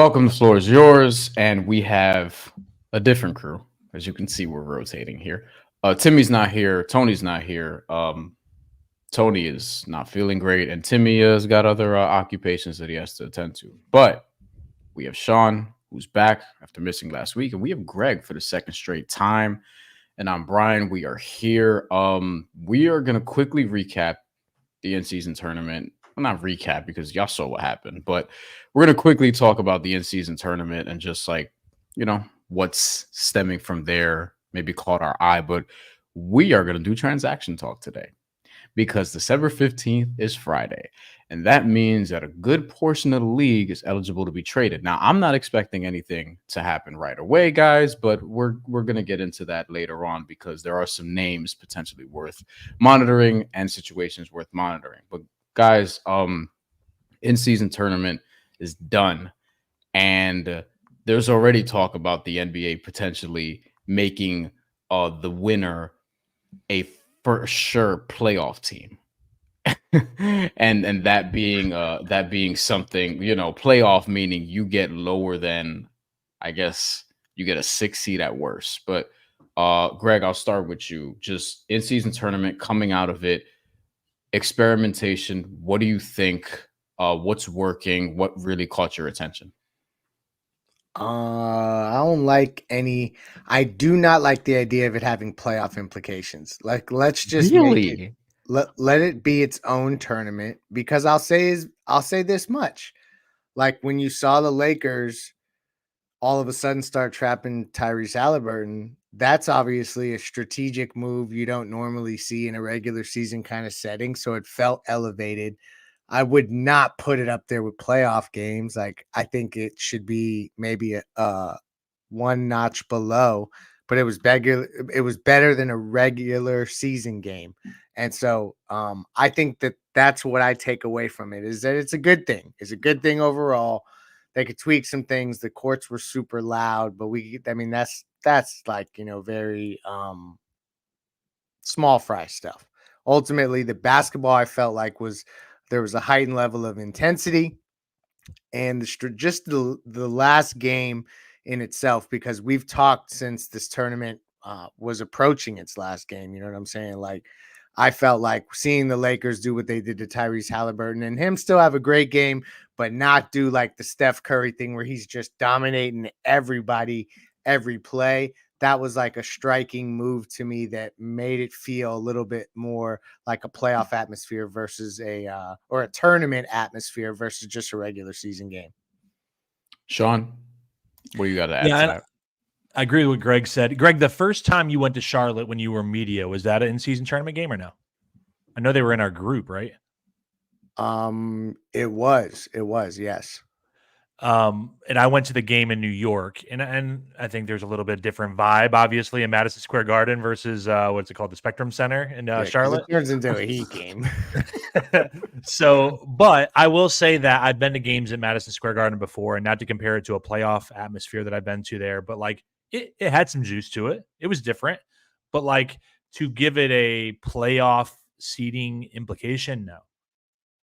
Welcome, the floor is yours, and we have a different crew. As you can see, we're rotating here. Timmy's not here. Tony's not here. Tony is not feeling great, and Timmy has got other occupations that he has to attend to. But we have Sean, who's back after missing last week, and we have Greg for the second straight time. And I'm Brian. We are here. We are gonna quickly recap the in-season tournament. Well, not recap because y'all saw what happened, but we're gonna quickly talk about the in-season tournament and just what's stemming from there. Maybe caught our eye, but we are gonna do transaction talk today because December 15th is Friday. And that means that a good portion of the league is eligible to be traded. Now, I'm not expecting anything to happen right away, guys, but we're going to get into that later on because there are some names potentially worth monitoring and situations worth monitoring. But guys, in-season tournament is done. And there's already talk about the NBA potentially making the winner a for sure playoff team. and that being something, playoff meaning you get lower than, I guess you get a 6 seed at worst. But Greg, I'll start with you. Just in-season tournament coming out of it, experimentation. What do you think? What's working? What really caught your attention? I don't like any. I do not like the idea of it having playoff implications. Like, let's just make it. Let it be its own tournament, because I'll say this much. Like, when you saw the Lakers all of a sudden start trapping Tyrese Halliburton, that's obviously a strategic move you don't normally see in a regular season kind of setting. So it felt elevated. I would not put it up there with playoff games. Like, I think it should be maybe a one notch below, but it was better than a regular season game. And so I think that's what I take away from it, is that it's a good thing. It's a good thing overall. They could tweak some things. The courts were super loud, but that's like, very small fry stuff. Ultimately, the basketball, I felt like, there was a heightened level of intensity, and just the last game in itself, because we've talked since this tournament was approaching its last game. You know what I'm saying? Like, I felt like seeing the Lakers do what they did to Tyrese Halliburton and him still have a great game, but not do like the Steph Curry thing where he's just dominating everybody every play. That was like a striking move to me that made it feel a little bit more like a playoff atmosphere versus a tournament atmosphere versus just a regular season game. Sean, what do you got to add to that? I agree with what Greg said. Greg, the first time you went to Charlotte when you were media, was that an in-season tournament game or no? I know they were in our group, right? It was, yes. And I went to the game in New York, and I think there's a little bit different vibe, obviously, in Madison Square Garden versus what's it called, the Spectrum Center in Charlotte. It turns into a Heat game. So, but I will say that I've been to games at Madison Square Garden before, and not to compare it to a playoff atmosphere that I've been to there, but like it had some juice to it. It was different, but like to give it a playoff seeding implication, no.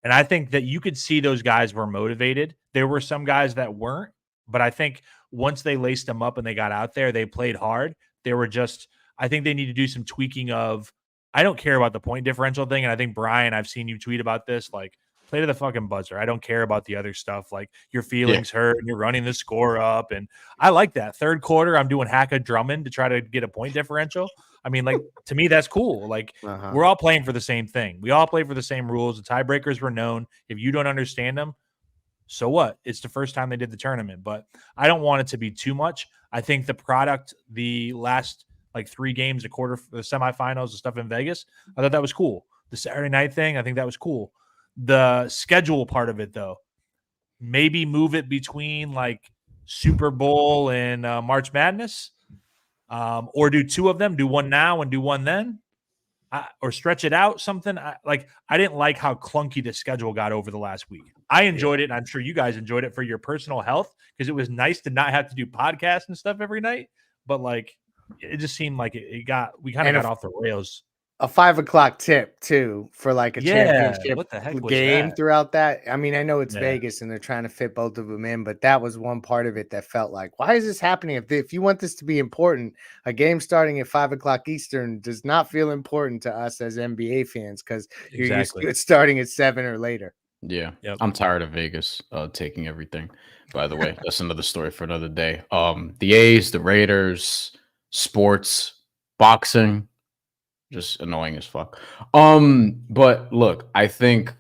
And I think that you could see those guys were motivated. There were some guys that weren't, but I think once they laced them up and they got out there, they played hard. They were just, I think they need to do some tweaking of, I don't care about the point differential thing. And I think, Brian, I've seen you tweet about this, like, play to the fucking buzzer. I don't care about the other stuff. Like, your feelings hurt and you're running the score up. And I like that. Third quarter, I'm doing Haka Drummond to try to get a point differential. I mean, like, to me, that's cool. Like, we're all playing for the same thing. We all play for the same rules. The tiebreakers were known. If you don't understand them, so what? It's the first time they did the tournament. But I don't want it to be too much. I think the product, the last, like, 3 games, a quarter, the semifinals, the stuff in Vegas, I thought that was cool. The Saturday night thing, I think that was cool. The schedule part of it, though, maybe move it between, like, Super Bowl and March Madness. Or do 2 of them, do one now and do one then, or stretch it out something. I didn't like how clunky the schedule got over the last week. I enjoyed it, and I'm sure you guys enjoyed it for your personal health, because it was nice to not have to do podcasts and stuff every night. But like, it just seemed like we kind of got off the rails. a 5 o'clock tip too for like a championship what the heck was game that? throughout that. I mean, I know it's Yeah. Vegas and they're trying to fit both of them in, but that was one part of it that felt like, why is this happening? If you want this to be important, a game starting at 5 o'clock Eastern does not feel important to us as NBA fans because you're used Exactly. to it starting at 7 or later. Yeah. Yep. I'm tired of Vegas taking everything. By the way, that's another story for another day. The A's, the Raiders, sports, boxing, just annoying as fuck. But look, I think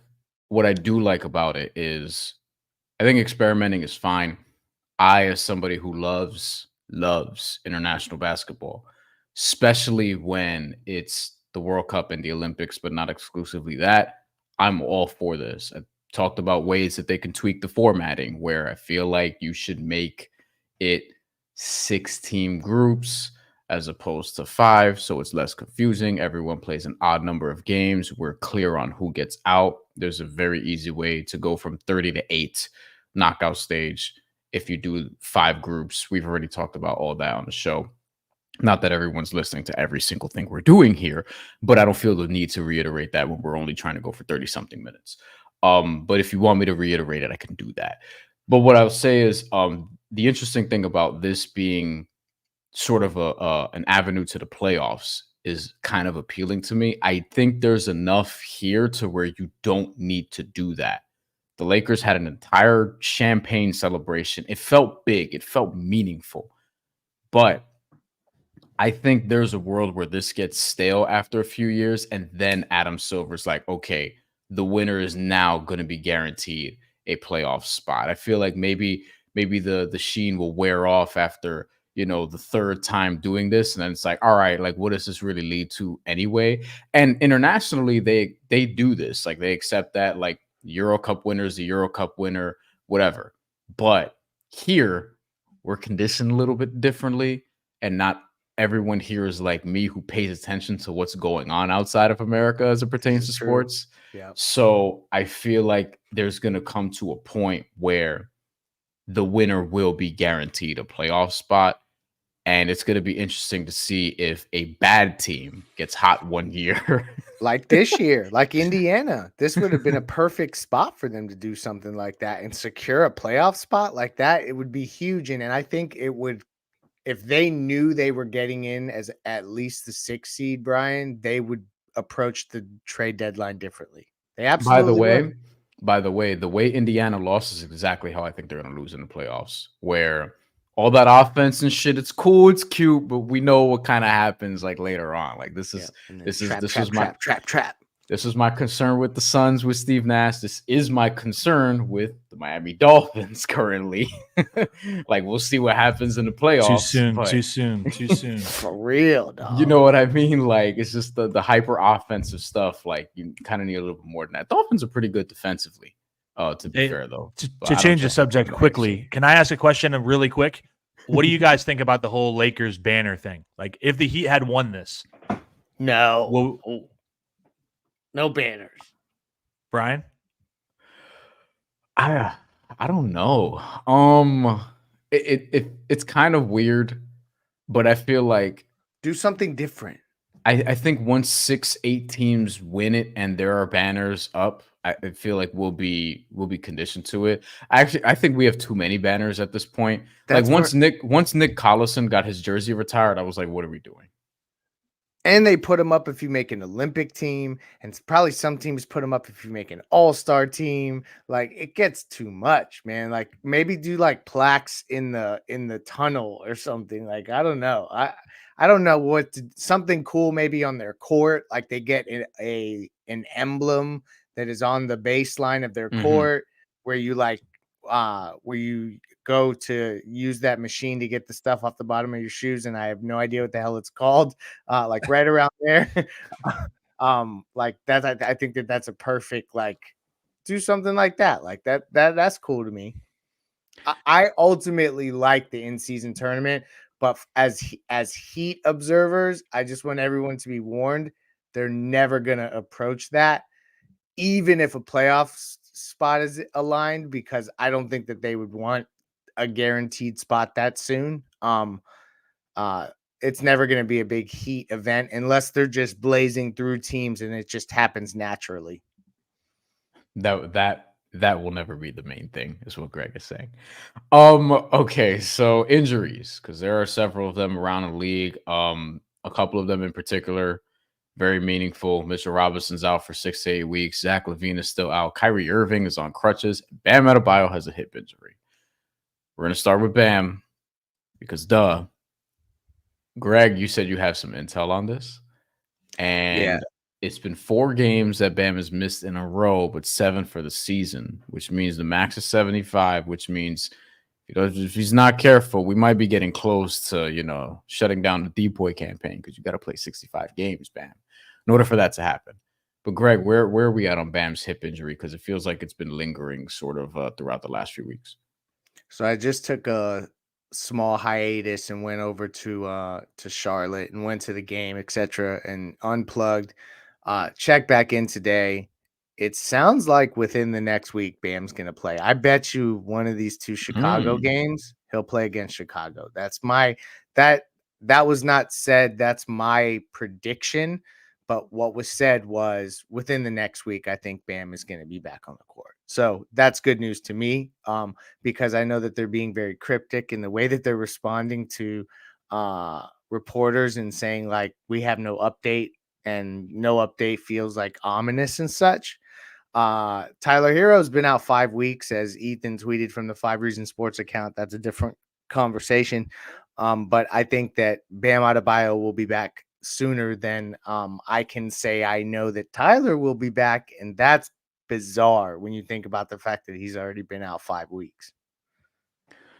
what I do like about it is I think experimenting is fine. I, as somebody who loves international basketball, especially when it's the World Cup and the Olympics, but not exclusively that, I'm all for this. I talked about ways that they can tweak the formatting where I feel like you should make it 6 team groups as opposed to 5, so it's less confusing. Everyone plays an odd number of games. We're clear on who gets out. There's a very easy way to go from 30 to 8 knockout stage if you do 5 groups. We've already talked about all that on the show. Not that everyone's listening to every single thing we're doing here, but I don't feel the need to reiterate that when we're only trying to go for 30 something minutes. But if you want me to reiterate it, I can do that. But what I'll say is the interesting thing about this being sort of an avenue to the playoffs is kind of appealing to me. I think there's enough here to where you don't need to do that. The Lakers had an entire champagne celebration. It felt big, it felt meaningful. But I think there's a world where this gets stale after a few years, and then Adam Silver's like, okay, the winner is now going to be guaranteed a playoff spot. I feel like maybe the sheen will wear off after the third time doing this, and then it's like, all right, like what does this really lead to anyway? And internationally, they do this, like they accept that like Euro Cup winners, the Euro Cup winner, whatever. But here we're conditioned a little bit differently, and not everyone here is like me who pays attention to what's going on outside of America as it pertains to sports. Yeah. So I feel like there's going to come to a point where the winner will be guaranteed a playoff spot. And it's going to be interesting to see if a bad team gets hot one year. Like this year, like Indiana, this would have been a perfect spot for them to do something like that and secure a playoff spot like that. It would be huge. And I think it would, if they knew they were getting in as at least the 6th seed, Brian, they would approach the trade deadline differently. They absolutely would. By the way, the way Indiana lost is exactly how I think they're going to lose in the playoffs, where all that offense and shit, it's cool, it's cute, but we know what kind of happens like later on. Like this is Trap. This is my concern with the Suns with Steve Nash. This is my concern with the Miami Dolphins currently. Like we'll see what happens in the playoffs. Too soon. For real, dog. You know what I mean? Like it's just the hyper offensive stuff. Like you kind of need a little bit more than that. Dolphins are pretty good defensively. To be fair, though. To change the subject quickly, can I ask a question really quick? What do you guys think about the whole Lakers banner thing? Like if the Heat had won this, no banners. Brian? I don't know. It's kind of weird, but I feel like do something different. I think once 6-8 teams win it and there are banners up, I feel like we'll be conditioned to it. I think we have too many banners at this point. Like once Nick Collison got his jersey retired, I was like, what are we doing? And they put them up if you make an Olympic team, and probably some teams put them up if you make an all-star team. Like it gets too much, man. Like maybe do like plaques in the tunnel or something. Like I don't know. I don't know something cool maybe on their court. Like they get an emblem that is on the baseline of their court where you where you go to use that machine to get the stuff off the bottom of your shoes, and I have no idea what the hell it's called. Like right around there. Like that, I think that's a perfect, like, do something like that. Like that's cool to me. I ultimately like the in-season tournament, but as Heat observers, I just want everyone to be warned, they're never gonna approach that, even if a playoff spot is aligned, because I don't think that they would want a guaranteed spot that soon. it's never going to be a big Heat event unless they're just blazing through teams and it just happens naturally. That will never be the main thing, is what Greg is saying. Okay, so injuries, because there are several of them around the league. A couple of them in particular, very meaningful. Mitchell Robinson's out for 6 to 8 weeks. Zach LaVine is still out. Kyrie Irving is on crutches. Bam Adebayo has a hip injury. We're gonna start with Bam because Greg, you said you have some intel on this, and it's been 4 games that Bam has missed in a row, but 7 for the season, which means the max is 75, which means, if he's not careful, we might be getting close to, shutting down the D-Boy campaign because you got to play 65 games, Bam, in order for that to happen. But Greg, where are we at on Bam's hip injury? Because it feels like it's been lingering sort of throughout the last few weeks. So I just took a small hiatus and went over to Charlotte and went to the game, etc., and unplugged. Check back in today. It sounds like within the next week, Bam's gonna play. I bet you one of these 2 Chicago games, he'll play against Chicago. That's that was not said. That's my prediction. But what was said was within the next week, I think Bam is going to be back on the court. So that's good news to me, because I know that they're being very cryptic in the way that they're responding to reporters and saying, like, we have no update, and no update feels like ominous and such. Tyler Hero's been out 5 weeks, as Ethan tweeted from the 5 Reason Sports account. That's a different conversation. But I think that Bam Adebayo will be back sooner than I can say I know that Tyler will be back, and that's bizarre when you think about the fact that he's already been out 5 weeks.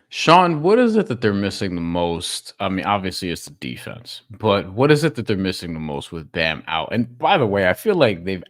Sean, what is it that they're missing the most? I mean, obviously it's the defense, but what is it that they're missing the most with Bam out? And by the way, I feel like they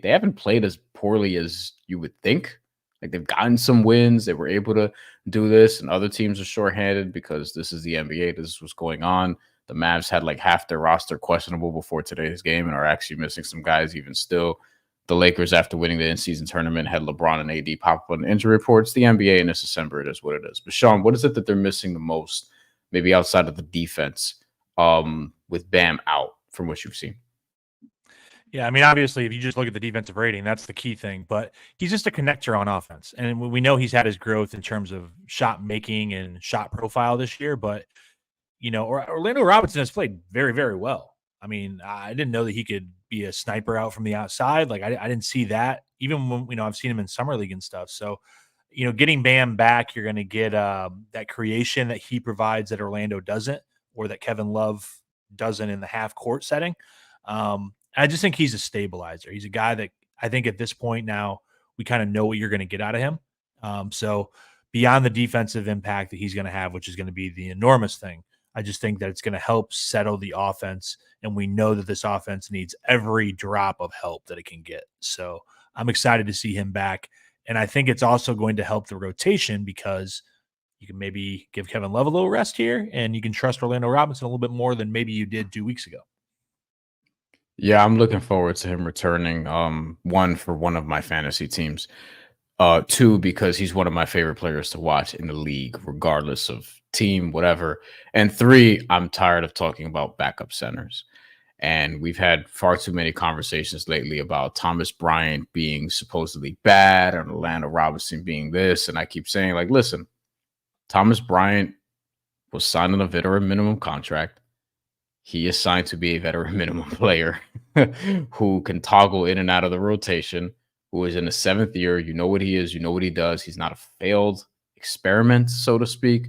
haven't played as poorly as you would think. Like, they've gotten some wins. They were able to do this, and other teams are shorthanded because this is the NBA. This is what's going on. The Mavs had like half their roster questionable before today's game and are actually missing some guys even still. The Lakers, after winning the in-season tournament, had LeBron and AD pop up on injury reports. The NBA in this December, it is what it is. But Sean, what is it that they're missing the most, maybe outside of the defense, with Bam out, from what you've seen? Yeah, I mean, obviously, if you just look at the defensive rating, that's the key thing. But he's just a connector on offense. And we know he's had his growth in terms of shot making and shot profile this year. But, Orlando Robinson has played very, very well. I mean, I didn't know that he could be a sniper out from the outside. Like, I didn't see that, even when, I've seen him in summer league and stuff. So, getting Bam back, you're going to get that creation that he provides that Orlando doesn't, or that Kevin Love doesn't in the half court setting. I just think he's a stabilizer. He's a guy that I think at this point now we kind of know what you're going to get out of him. So beyond the defensive impact that he's going to have, which is going to be the enormous thing, I just think that it's going to help settle the offense. And we know that this offense needs every drop of help that it can get. So I'm excited to see him back. And I think it's also going to help the rotation because you can maybe give Kevin Love a little rest here, and you can trust Orlando Robinson a little bit more than maybe you did 2 weeks ago. Yeah, I'm looking forward to him returning. 1, for one of my fantasy teams. 2, because he's one of my favorite players to watch in the league, regardless of team, whatever. And 3, I'm tired of talking about backup centers. And we've had far too many conversations lately about Thomas Bryant being supposedly bad and Orlando Robinson being this. And I keep saying, like, listen, Thomas Bryant was signed on a veteran minimum contract. He is signed to be a veteran minimum player who can toggle in and out of the rotation, who is in the 7th year. You know what he is. You know what he does. He's not a failed experiment, so to speak.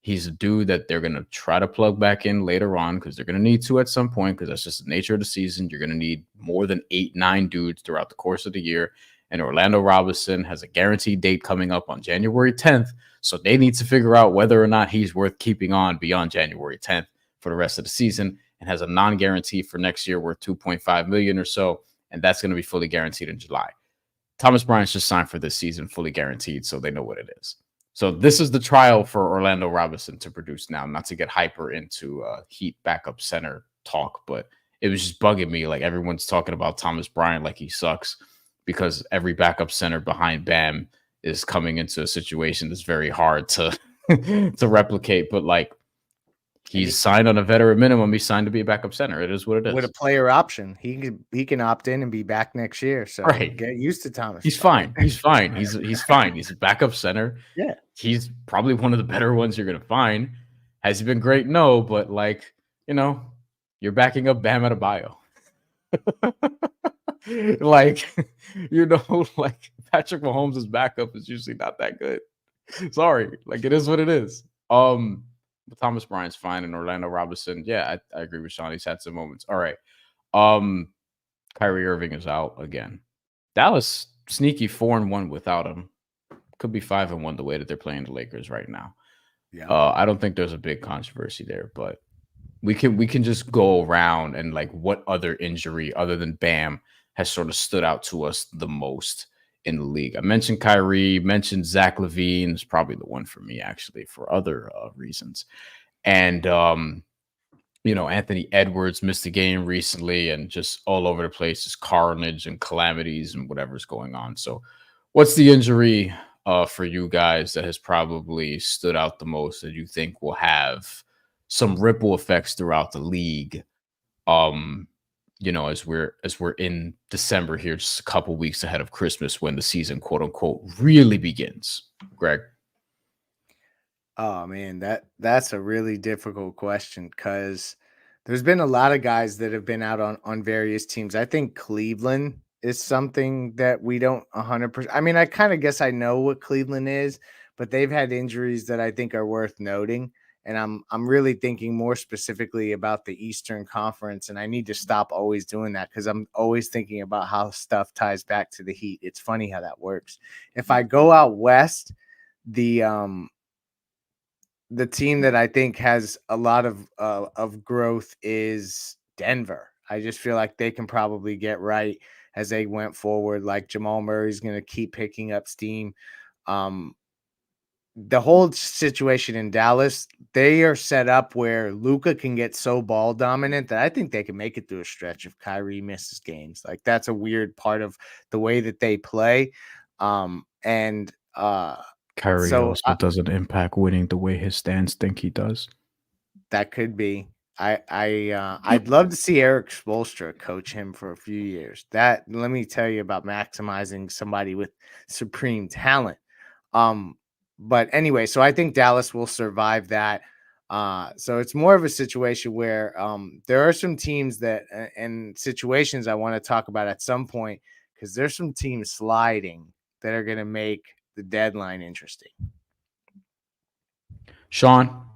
He's a dude that they're going to try to plug back in later on because they're going to need to at some point, because that's just the nature of the season. You're going to need more than 8, 9 dudes throughout the course of the year. And Orlando Robinson has a guaranteed date coming up on January 10th. So they need to figure out whether or not he's worth keeping on beyond January 10th for the rest of the season, and has a non-guarantee for next year worth $2.5 million or so. And that's going to be fully guaranteed in July. Thomas Bryant's just signed for this season, fully guaranteed. So they know what it is. So this is the trial for Orlando Robinson to produce now, not to get hyper into Heat backup center talk, but it was just bugging me. Like, everyone's talking about Thomas Bryant like he sucks because every backup center behind Bam is coming into a situation that's very hard to to replicate. But like, He's signed on a veteran minimum. He's signed to be a backup center. It is what it is. With a player option, he can opt in and be back next year. So get used to Thomas. He's fine. He's fine. He's fine. He's a backup center. Yeah. He's probably one of the better ones you're gonna find. Has he been great? No, but you're backing up Bam Adebayo. Patrick Mahomes' backup is usually not that good. Sorry, it is what it is. But Thomas Bryant's fine, and Orlando Robinson. Yeah, I agree with Sean. He's had some moments. All right. Kyrie Irving is out again. Dallas sneaky 4-1 without him. Could be 5-1 the way that they're playing the Lakers right now. Yeah. I don't think there's a big controversy there, but we can just go around and what other injury other than Bam has sort of stood out to us the most in the league. I mentioned Kyrie, mentioned Zach LaVine is probably the one for me actually for other reasons. And Anthony Edwards missed a game recently and just all over the place is carnage and calamities and whatever's going on. So what's the injury for you guys that has probably stood out the most that you think will have some ripple effects throughout the league? As we're in December here, just a couple weeks ahead of Christmas when the season, quote unquote, really begins. Greg. Oh man, that's a really difficult question because there's been a lot of guys that have been out on various teams. I think Cleveland is something that we don't 100%. I mean, I kind of guess I know what Cleveland is, but they've had injuries that I think are worth noting. And I'm really thinking more specifically about the Eastern Conference, and I need to stop always doing that because I'm always thinking about how stuff ties back to the Heat. It's funny how that works. If I go out west, the team that I think has a lot of growth is Denver. I just feel like they can probably get right as they went forward. Like Jamal Murray's going to keep picking up steam. The whole situation in Dallas, they are set up where Luka can get so ball dominant that I think they can make it through a stretch if Kyrie misses games. That's a weird part of the way that they play. Kyrie also doesn't impact winning the way his stands think he does. That could be. I'd love to see Eric Spoelstra coach him for a few years. Let me tell you about maximizing somebody with supreme talent. But anyway, so I think Dallas will survive that. So it's more of a situation where there are some teams that and situations I want to talk about at some point because there's some teams sliding that are going to make the deadline interesting. Sean?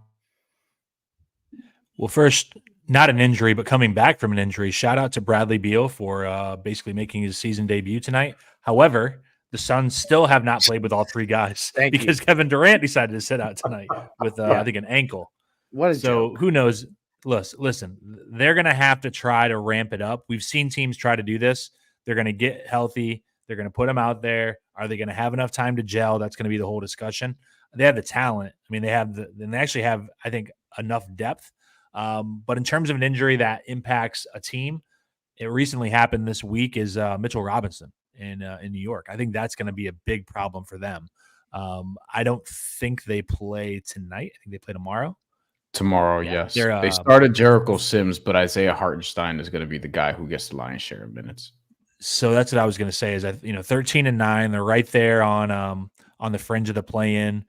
Well, first, not an injury, but coming back from an injury. Shout out to Bradley Beal for basically making his season debut tonight. However, the Suns still have not played with all three guys because Kevin Durant decided to sit out tonight with, I think, an ankle. What is so? Joke. Who knows? Listen, they're going to have to try to ramp it up. We've seen teams try to do this. They're going to get healthy. They're going to put them out there. Are they going to have enough time to gel? That's going to be the whole discussion. They have the talent. I mean, they actually have, I think, enough depth. But in terms of an injury that impacts a team, it recently happened this week is Mitchell Robinson in New York. I think that's going to be a big problem for them. I don't think they play tonight. I think they play tomorrow. Tomorrow, yes. They started Jericho Sims, but Isaiah Hartenstein is going to be the guy who gets the lion's share of minutes. So that's what I was going to say is that 13-9, they're right there on the fringe of the play-in.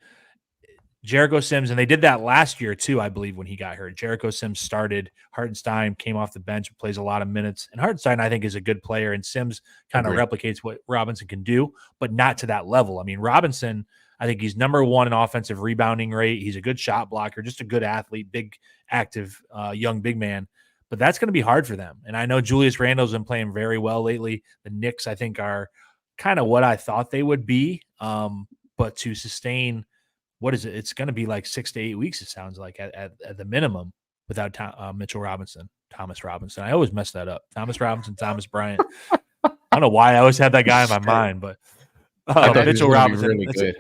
Jericho Sims, and they did that last year too, I believe, when he got hurt. Jericho Sims started. Hartenstein came off the bench, plays a lot of minutes. And Hartenstein, I think, is a good player, and Sims kind of replicates what Robinson can do, but not to that level. I mean, Robinson, I think he's number one in offensive rebounding rate. He's a good shot blocker, just a good athlete, big, active, young big man. But that's going to be hard for them. And I know Julius Randle's been playing very well lately. The Knicks, I think, are kind of what I thought they would be. But to sustain – what is it? It's going to be like 6 to 8 weeks, it sounds like, at the minimum without Thomas Robinson. I always mess that up. Thomas Robinson, Thomas Bryant. I don't know why I always have that guy in my mind, but Mitchell Robinson. Really good.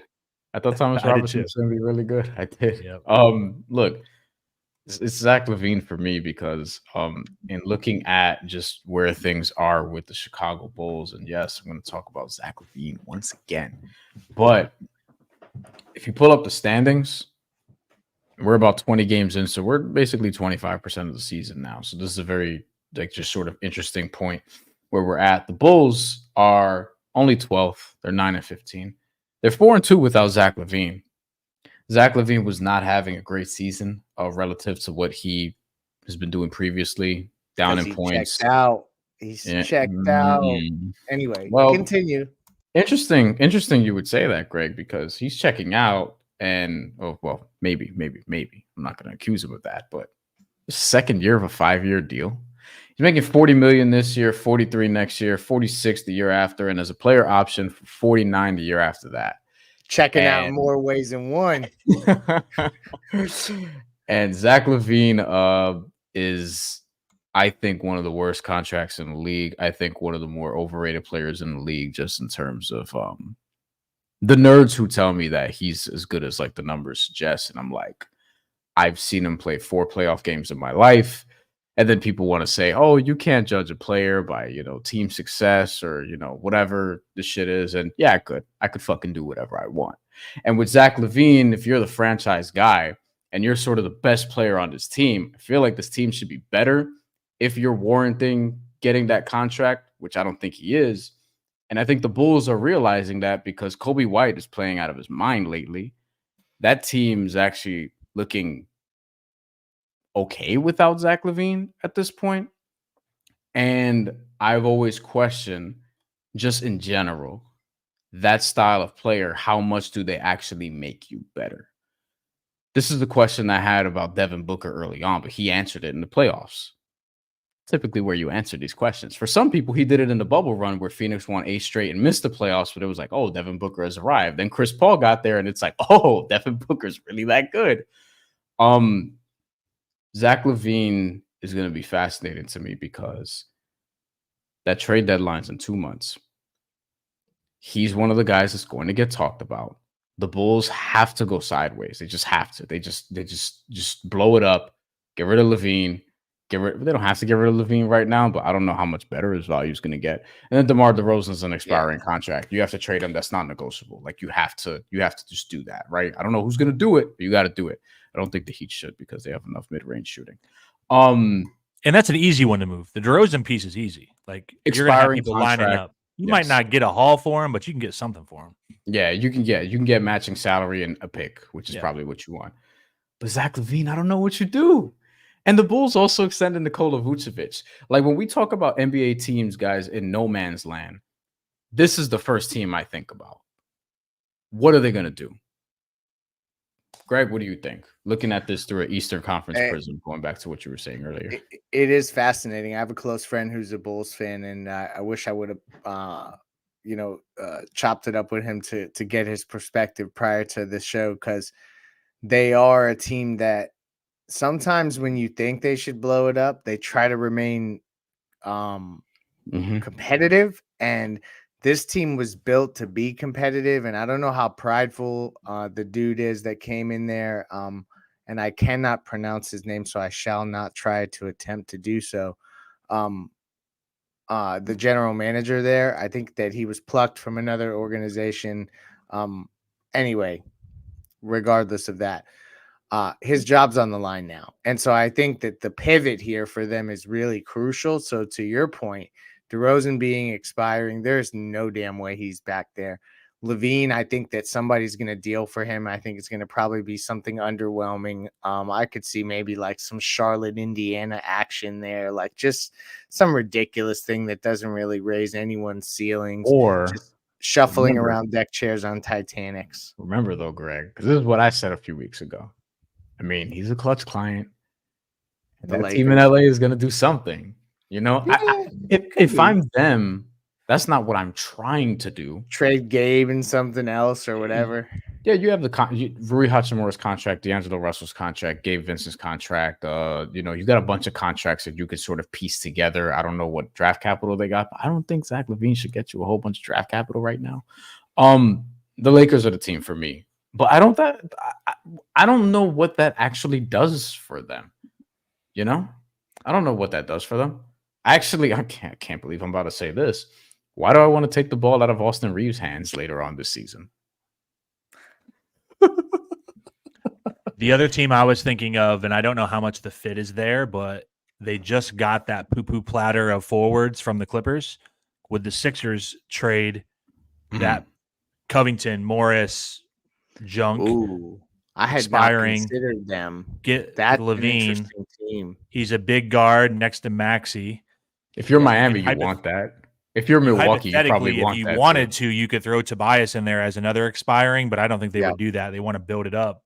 I thought Thomas Robinson was going to be really good. I did. Yep. Look, it's Zach LaVine for me because in looking at just where things are with the Chicago Bulls, and yes, I'm going to talk about Zach LaVine once again, but if you pull up the standings, We're about 20 games in, so we're basically 25% of the season now. So this is a very just sort of interesting point where we're at. The Bulls are only 12th. They're 9-15. They're 4-2 without Zach LaVine. Zach LaVine was not having a great season relative to what he has been doing previously. Down in points. Checked out. He's checked out. Anyway, well, continue. Interesting you would say that, Greg, because he's checking out and maybe. I'm not going to accuse him of that, but second year of a 5-year deal. He's making $40 million this year, 43 next year, 46 the year after, and as a player option for 49 the year after that. Checking out in more ways than one. And Zach LaVine is, I think, one of the worst contracts in the league. I think one of the more overrated players in the league, just in terms of the nerds who tell me that he's as good as like the numbers suggest. And I'm like, I've seen him play 4 playoff games in my life. And then people want to say, oh, you can't judge a player by, team success or, whatever the shit is. And yeah, I could fucking do whatever I want. And with Zach LaVine, if you're the franchise guy and you're sort of the best player on this team, I feel like this team should be better if you're warranting getting that contract, which I don't think he is. And I think the Bulls are realizing that because Kobe White is playing out of his mind lately. That team's actually looking okay without Zach LaVine at this point. And I've always questioned, just in general, that style of player, how much do they actually make you better? This is the question I had about Devin Booker early on, but he answered it in the playoffs. Typically where you answer these questions. For some people, he did it in the bubble run where Phoenix won 8 straight and missed the playoffs, but it was like, oh, Devin Booker has arrived. Then Chris Paul got there and it's like, oh, Devin Booker's really that good. Zach LaVine is going to be fascinating to me because that trade deadline's in 2 months. He's one of the guys that's going to get talked about. The Bulls have to go sideways. They just have to. They just blow it up, get rid of LaVine. They don't have to get rid of LaVine right now, but I don't know how much better his value is going to get. And then DeMar DeRozan's an expiring contract. You have to trade him. That's not negotiable. Like you have to just do that, right? I don't know who's going to do it, but you got to do it. I don't think the Heat should because they have enough mid-range shooting. And that's an easy one to move. The DeRozan piece is easy. Like you're going to have people lining up. You might not get a haul for him, but you can get something for him. Yeah, you can get matching salary and a pick, which is probably what you want. But Zach LaVine, I don't know what you do. And the Bulls also extended Nikola Vucevic. Like when we talk about NBA teams, guys, in no man's land, this is the first team I think about. What are they going to do? Greg, what do you think? Looking at this through an Eastern Conference prism, going back to what you were saying earlier. It is fascinating. I have a close friend who's a Bulls fan, and I wish I would have, chopped it up with him to get his perspective prior to the show, because they are a team that sometimes when you think they should blow it up, they try to remain competitive. And this team was built to be competitive. And I don't know how prideful the dude is that came in there. And I cannot pronounce his name, so I shall not try to attempt to do so. The general manager there, I think that he was plucked from another organization. Anyway, regardless of that. His job's on the line now. And so I think that the pivot here for them is really crucial. So to your point, DeRozan being expiring, there's no damn way he's back there. LaVine, I think that somebody's going to deal for him. I think it's going to probably be something underwhelming. I could see maybe like some Charlotte, Indiana action there, like just some ridiculous thing that doesn't really raise anyone's ceilings. Or just shuffling around deck chairs on Titanics. Remember though, Greg, because this is what I said a few weeks ago. I mean, he's a clutch client. And that team in LA is going to do something. If I'm them, that's not what I'm trying to do. Trade Gabe and something else or whatever. Yeah, you have Rui Hachimura's contract, D'Angelo Russell's contract, Gabe Vincent's contract. You've got a bunch of contracts that you could sort of piece together. I don't know what draft capital they got, but I don't think Zach LaVine should get you a whole bunch of draft capital right now. The Lakers are the team for me. But I don't know what that actually does for them. I don't know what that does for them. Actually, I can't believe I'm about to say this. Why do I want to take the ball out of Austin Reeves' hands later on this season? The other team I was thinking of, and I don't know how much the fit is there, but they just got that poo-poo platter of forwards from the Clippers. Would the Sixers trade that Covington, Morris, Junk, Ooh, I had expiring, not considered them. get That's Levine? an interesting team. He's a big guard next to Maxey. If you're Yeah, Miami, you want that. If you're Milwaukee, you probably Hypothetically, want if you that wanted too. to, you could throw Tobias in there as another expiring, but I don't think they would do that. They want to build it up.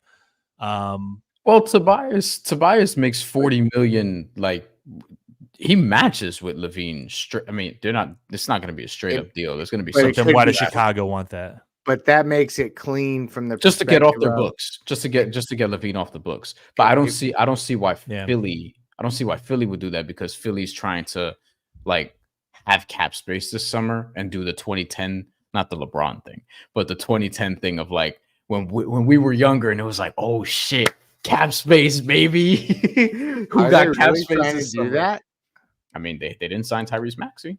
Well, Tobias makes $40 million. Like, he matches with Levine. I mean, they're not. It's not going to be a straight up deal. There's going to be but something. Then why does Chicago want that? But that makes it clean from the Just to get off their perspective of- books, just to get Levine off the books. But I don't see why Philly. I don't see why Philly would do that, because Philly's trying to like have cap space this summer and do the 2010, not the LeBron thing, but the 2010 thing of like when we were younger and it was like, oh shit, cap space, baby. Who Are got they cap really space trying this to do summer? that? I mean, they didn't sign Tyrese Maxey.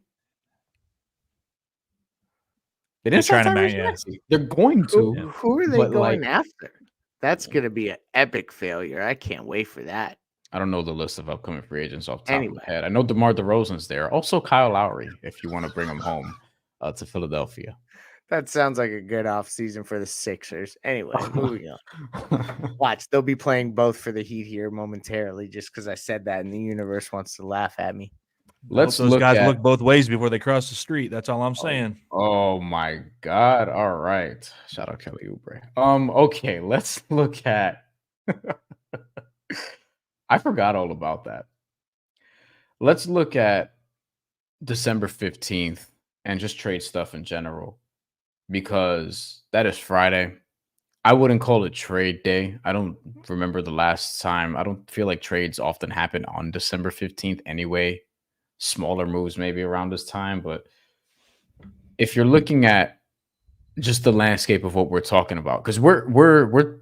They They're didn't sign trying to Tyrese yeah. Maxey. They're going to. Who are they but, going like, after? That's going to be an epic failure. I can't wait for that. I don't know the list of upcoming free agents off the top of Anyway. my head. I know DeMar DeRozan's there. Also Kyle Lowry, if you want to bring him home to Philadelphia. That sounds like a good off season for the Sixers. Anyway, moving on. Watch, they'll be playing both for the Heat here momentarily, just because I said that, and the universe wants to laugh at me. Let's those look guys at, look both ways before they cross the street. That's all I'm saying. Oh my God. All right. Shout out Kelly Oubre. Okay, let's look at I forgot all about that. Let's look at December 15th and just trade stuff in general, because that is Friday. I wouldn't call it trade day. I don't remember the last time. I don't feel like trades often happen on December 15th anyway. Smaller moves maybe around this time, but if you're looking at just the landscape of what we're talking about, because we're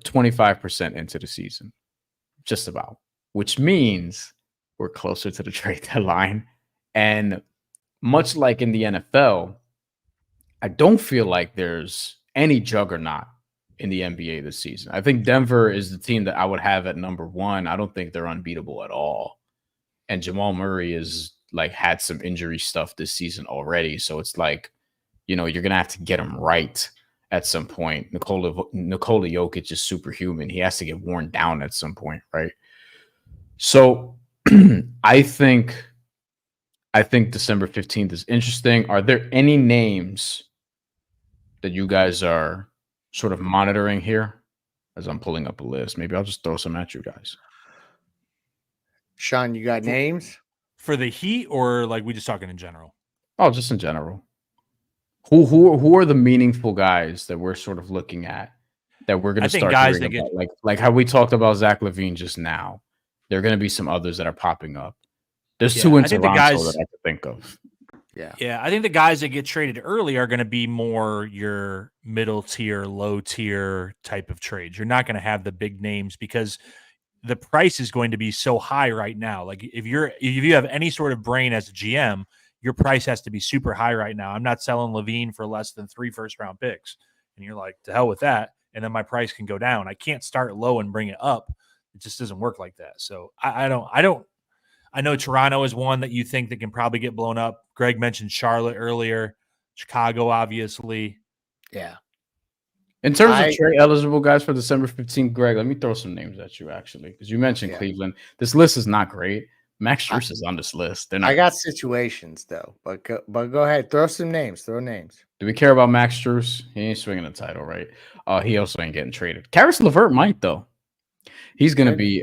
25% into the season, just about, which means we're closer to the trade deadline. And much like in the NFL, I don't feel like there's any juggernaut in the NBA this season. I think Denver is the team that I would have at number one. I don't think they're unbeatable at all. And Jamal Murray is like had some injury stuff this season already. So it's like, you know, you're going to have to get him right at some point. Nikola Jokic is superhuman. He has to get worn down at some point, right? So I think December 15th is interesting. Are there any names that you guys are sort of monitoring here as I'm pulling up a list? Maybe I'll just throw some at you guys. Sean, you got names? For the Heat, or like we just talking in general? Oh, just in general. Who are the meaningful guys that we're sort of looking at that we're going to start guys hearing about? Like how we talked about Zach LaVine just now. There are going to be some others that are popping up. There's two in Toronto that I could think of. Yeah, I think the guys that get traded early are going to be more your middle tier, low tier type of trades. You're not going to have the big names because the price is going to be so high right now. Like if you have any sort of brain as a GM, your price has to be super high right now. I'm not selling LaVine for less than 3 first-round picks. And you're like, to hell with that. And then my price can go down. I can't start low and bring it up. It just doesn't work like that. So I know Toronto is one that you think that can probably get blown up. Greg mentioned Charlotte earlier. Chicago, obviously. Yeah. In terms of trade eligible guys for December 15th, Greg, let me throw some names at you, actually, because you mentioned Cleveland. This list is not great. Max Strus is on this list. I got situations, though, but go ahead. Throw some names. Throw names. Do we care about Max Strus? He ain't swinging the title, right? He also ain't getting traded. Karis LeVert might, though. He's going to be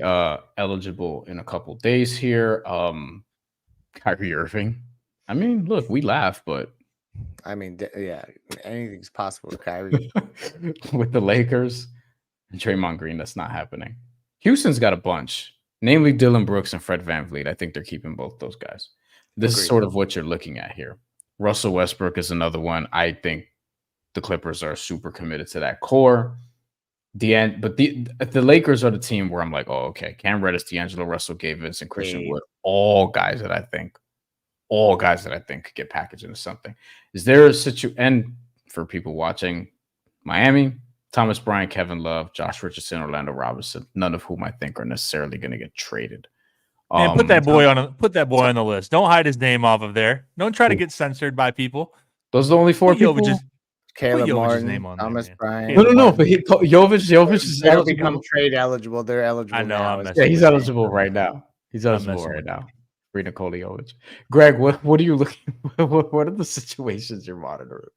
eligible in a couple days here. Kyrie Irving. I mean, look, we laugh, but I mean, yeah, anything's possible with Kyrie. With the Lakers and Draymond Green, that's not happening. Houston's got a bunch, namely Dylan Brooks and Fred VanVleet. I think they're keeping both those guys. This is sort of what you're looking at here. Russell Westbrook is another one. I think the Clippers are super committed to that core. But the Lakers are the team where I'm like, oh, okay. Cam Reddish, D'Angelo Russell, Gabe Vincent, Christian Wood, all guys that I think could get packaged into something. Is there a situation? And for people watching, Miami, Thomas Bryant, Kevin Love, Josh Richardson, Orlando Robinson, none of whom I think are necessarily going to get traded. Man, put that boy on the list. Don't hide his name off of there. Don't try to get censored by people. Those are the only four people. Caleb Martin, name on Thomas there, Bryant. No, but Jovic is they'll eligible. become trade eligible. They're eligible. I know. now. Yeah, he's eligible right now. He's eligible right now. Free Nikola Jovic. Greg, what are you looking? What are the situations you're monitoring?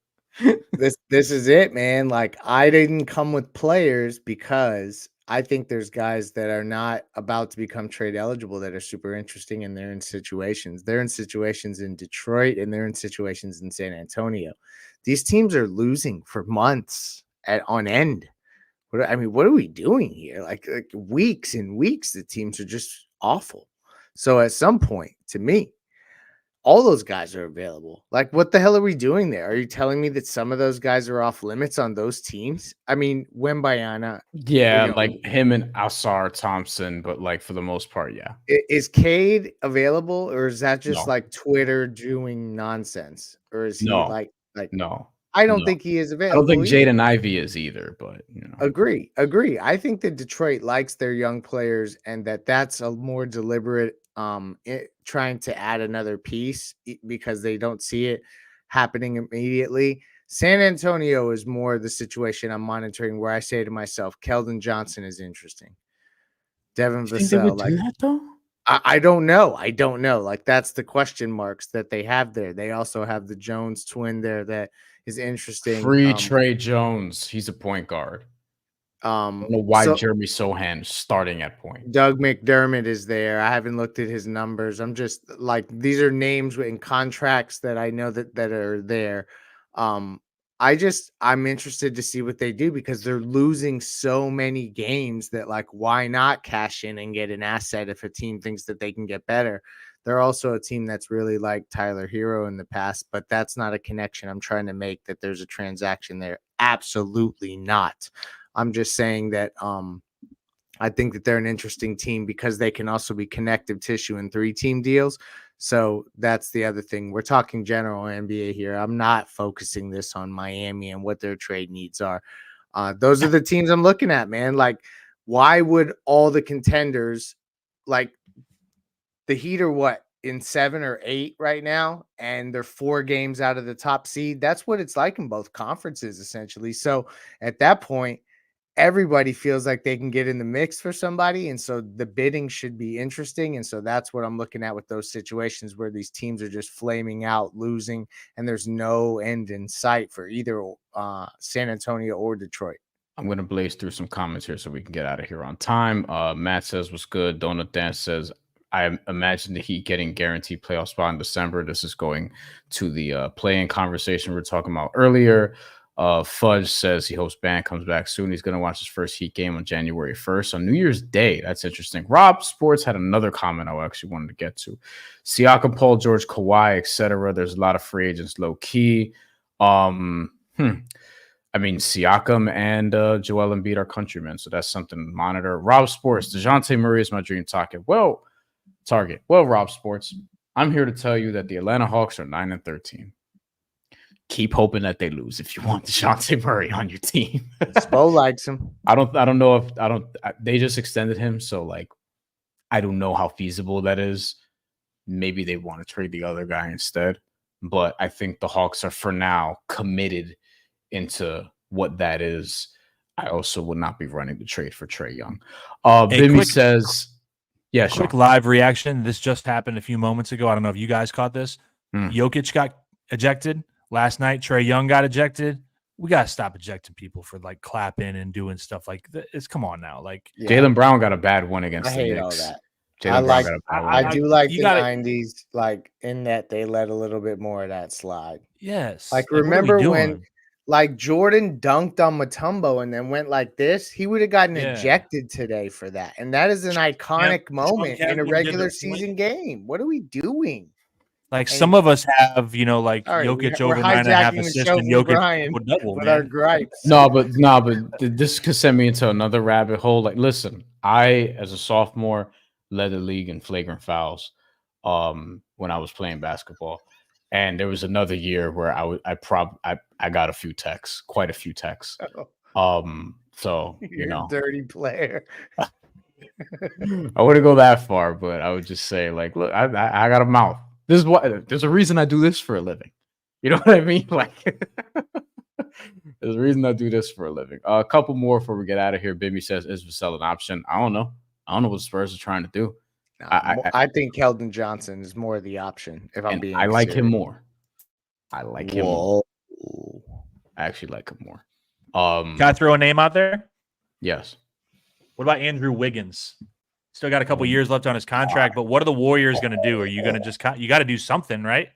This is it, man. Like, I didn't come with players because I think there's guys that are not about to become trade eligible that are super interesting, and they're in situations. They're in situations in Detroit, and they're in situations in San Antonio. These teams are losing for months on end. What are we doing here? Like weeks and weeks, the teams are just awful. So at some point, to me, all those guys are available. Like, what the hell are we doing there? Are you telling me that some of those guys are off limits on those teams? I mean, Wembanyama. Yeah, like him and Alsar Thompson, but like for the most part, yeah. Is Cade available, or is that just like Twitter doing nonsense? Or is he like no? I don't think he is available. I don't think Jaden Ivey is either, but Agree. I think that Detroit likes their young players, and that's a more deliberate trying to add another piece because they don't see it happening immediately. San Antonio is more the situation I'm monitoring, where I say to myself, Keldon Johnson is interesting. Devin Vassell, like that though? I don't know. Like, that's the question marks that they have there. They also have the Jones twin there that is interesting. Free Trey Jones. He's a point guard. I don't know why Jeremy Sohan is starting at point. Doug McDermott is there. I haven't looked at his numbers. I'm just like, these are names in contracts that I know that are there. I'm interested to see what they do, because they're losing so many games that, like, why not cash in and get an asset if a team thinks that they can get better? They're also a team that's really like Tyler Hero in the past, but that's not a connection I'm trying to make, that there's a transaction there. Absolutely not. I'm just saying that I think that they're an interesting team because they can also be connective tissue in 3-team deals. So that's the other thing. We're talking general NBA here. I'm not focusing this on Miami and what their trade needs are. Those are the teams I'm looking at, man. Like, why would all the contenders, like the Heat are in 7 or 8 right now, and they're 4 games out of the top seed? That's what it's like in both conferences, essentially. So at that point, everybody feels like they can get in the mix for somebody. And so the bidding should be interesting. And so that's what I'm looking at with those situations where these teams are just flaming out, losing, and there's no end in sight for either San Antonio or Detroit. I'm going to blaze through some comments here so we can get out of here on time. Matt says, what's good? Donut Dance says, I imagine the Heat getting guaranteed playoff spot in December. This is going to the play-in conversation we were talking about earlier. Fudge says he hopes Band comes back soon. He's going to watch his first Heat game on January 1st on New Year's Day. That's interesting. Rob Sports had another comment I actually wanted to get to. Siakam, Paul George, Kawhi, etc. There's a lot of free agents low key. I mean, Siakam and Joel Embiid are countrymen, so that's something to monitor. Rob Sports, DeJounte Murray is my dream target. Well, Rob Sports, I'm here to tell you that the Atlanta Hawks are 9-13. Keep hoping that they lose if you want DeJounte Murray on your team. Spo likes him. I don't know if they just extended him, so like I don't know how feasible that is. Maybe they want to trade the other guy instead, but I think the Hawks are for now committed into what that is. I also would not be running the trade for Trae Young. Bimmy says, yeah, quick live reaction. This just happened a few moments ago. I don't know if you guys caught this. Jokic got ejected last night. Trae Young got ejected. We got to stop ejecting people for like clapping and doing stuff like this. Come on now. Like, Jaylen Brown got a bad one against the Knicks. All that. I do like the 90s, like in that they let a little bit more of that slide. Yes. Like, remember when like Jordan dunked on Mutombo and then went like this? He would have gotten ejected today for that. And that is an iconic moment in a regular season game. What are we doing? Like, some of us have, like Jokic over 9.5 assists and Jokic would double with our gripes. No, but this could send me into another rabbit hole. Like, listen, I, as a sophomore, led the league in flagrant fouls when I was playing basketball. And there was another year where I got a few texts, quite a few texts. So You're a dirty player. I wouldn't go that far, but I would just say, like, look, I got a mouth. This is what there's a reason I do this for a living. You know what I mean? Like, there's a reason I do this for a living. A couple more before we get out of here. Bimmy says, "Is Vassell an option?" I don't know. I don't know what Spurs are trying to do. No, I think Keldon Johnson is more the option. If I'm being, I like serious. him more. I like him more. I actually like him more. Can I throw a name out there? Yes. What about Andrew Wiggins? Still got a couple years left on his contract, but what are the Warriors going to do? Are you going to just you got to do something, right?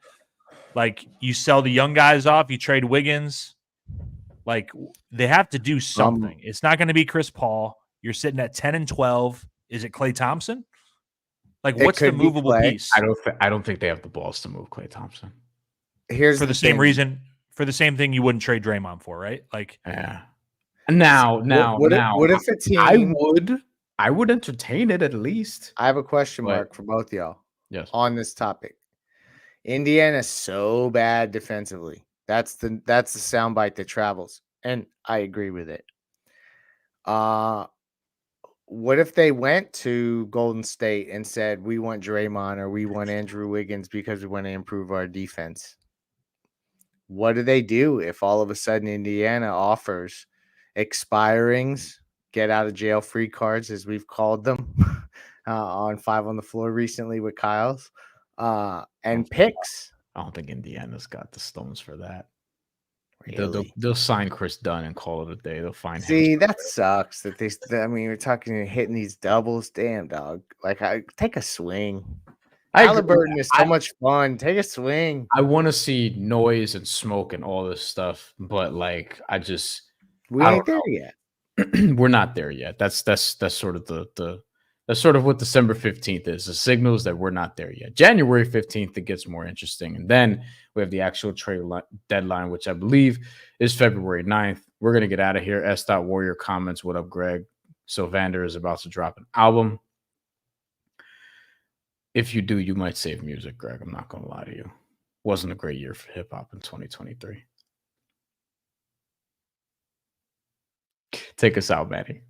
Like, you sell the young guys off, you trade Wiggins. Like, they have to do something. It's not going to be Chris Paul. You're sitting at 10 and 12. Is it Klay Thompson? Like, what's the movable piece? I don't think they have the balls to move Klay Thompson. Here's for the same reason, for the same thing you wouldn't trade Draymond for, right? Like, yeah. Now, what if a team? I would entertain it at least. I have a question mark for both y'all. Yes. On this topic, Indiana's so bad defensively. That's the soundbite that travels, and I agree with it. What if they went to Golden State and said, "We want Draymond or we want Andrew Wiggins because we want to improve our defense"? What do they do if all of a sudden Indiana offers expirings, get out of jail free cards, as we've called them, on 5 on the Floor recently with Kyle's, and picks? I don't think Indiana's got the stones for that. Really? They'll sign Chris Dunn and call it a day. They'll find him. See, that sucks. That I mean, we're talking hitting these doubles. Damn, dog. Like, take a swing. Halliburton is so much fun. Take a swing. I want to see noise and smoke and all this stuff, but like, we ain't there yet. We're not there yet. That's sort of that's sort of what December 15th is. The signals that we're not there yet. January 15th, it gets more interesting. And then we have the actual trade deadline, which I believe is February 9th. We're going to get out of here. S.Warrior comments, "What up, Greg? Sylvander is about to drop an album. If you do, you might save music, Greg. I'm not going to lie to you. Wasn't a great year for hip hop in 2023. Take us out, Manny.